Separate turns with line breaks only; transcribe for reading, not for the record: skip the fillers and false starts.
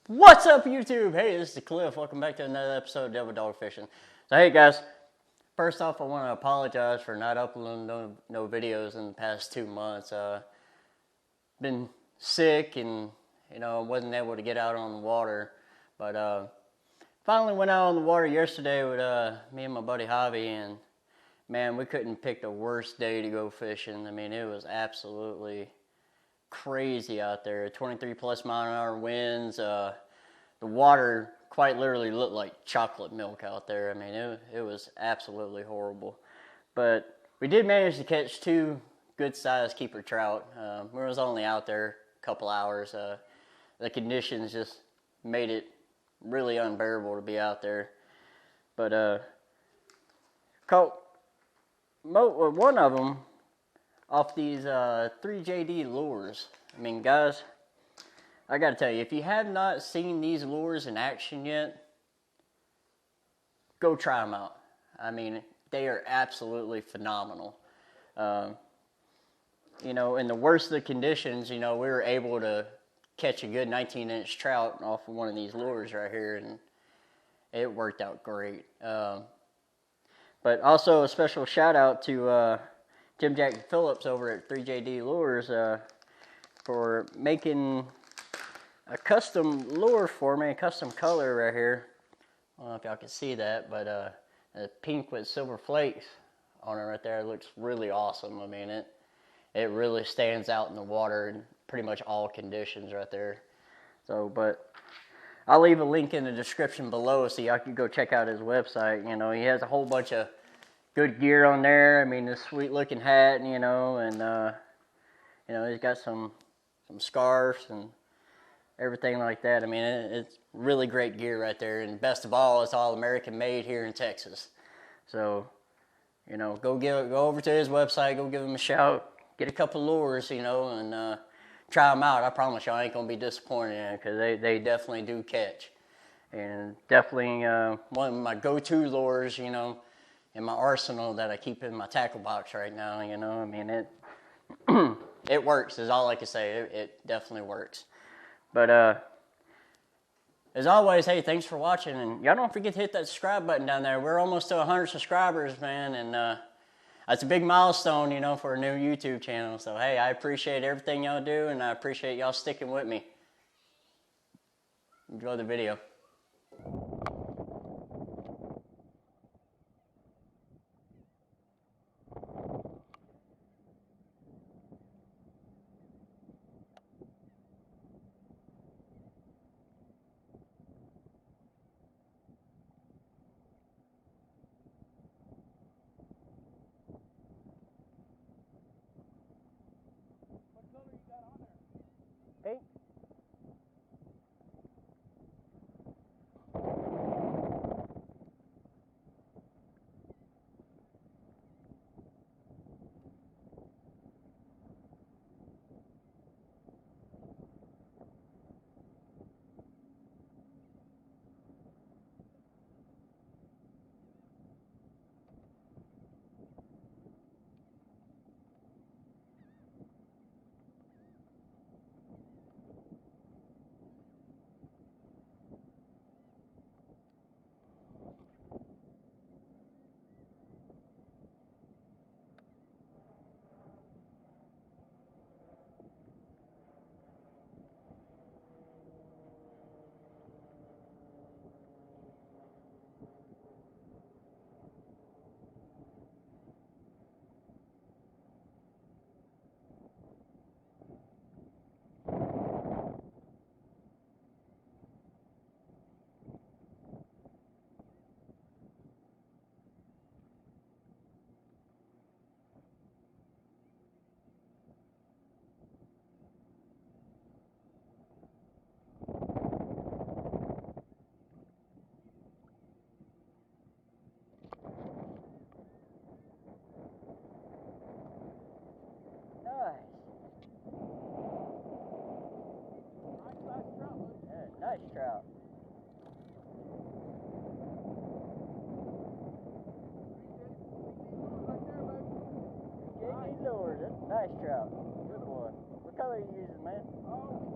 What's up, YouTube? Hey, this is Cliff. Welcome back to another episode of Devil Dog Fishing. So, hey guys, first off, I want to apologize for not uploading no videos in the past 2 months. Been sick and, wasn't able to get out on the water. But finally went out on the water yesterday with me and my buddy Javi, and man, we couldn't pick the worst day to go fishing. I mean, it was absolutely crazy out there. 23 plus mile an hour winds. The water quite literally looked like chocolate milk out there. I mean, it was absolutely horrible. But we did manage to catch 2 good sized keeper trout. We was only out there a couple hours. The conditions just made it really unbearable to be out there. But caught one of them off these 3JD lures. I mean, guys, I gotta tell you, if you have not seen these lures in action yet, go try them out. I mean, they are absolutely phenomenal. In the worst of the conditions, we were able to catch a good 19-inch trout off of one of these lures right here, and it worked out great. But also a special shout out to Jim Jack Phillips over at 3JD Lures for making a custom lure for me, a custom color right here. I don't know if y'all can see that, but a pink with silver flakes on it right there. It looks really awesome. I mean, it really stands out in the water in pretty much all conditions right there. So, but I'll leave a link in the description below so y'all can go check out his website. He has a whole bunch of good gear on there. I mean, this sweet looking hat, and he's got some scarves and everything like that. I mean, it's really great gear right there, and best of all, it's all American made here in Texas. So, go over to his website, go give him a shout, get a couple lures, and try them out. I promise y'all ain't gonna be disappointed in it, because they definitely do catch, and definitely one of my go-to lures, in my arsenal that I keep in my tackle box right now. I mean, it works is all I can say. It definitely works. But as always, hey, thanks for watching, and y'all don't forget to hit that subscribe button down there. We're almost to 100 subscribers, man, and that's a big milestone, for a new YouTube channel. So hey, I appreciate everything y'all do, and I appreciate y'all sticking with me. Enjoy the video. Hey. Nice trout. Good boy. What color are you using, man?
Oh,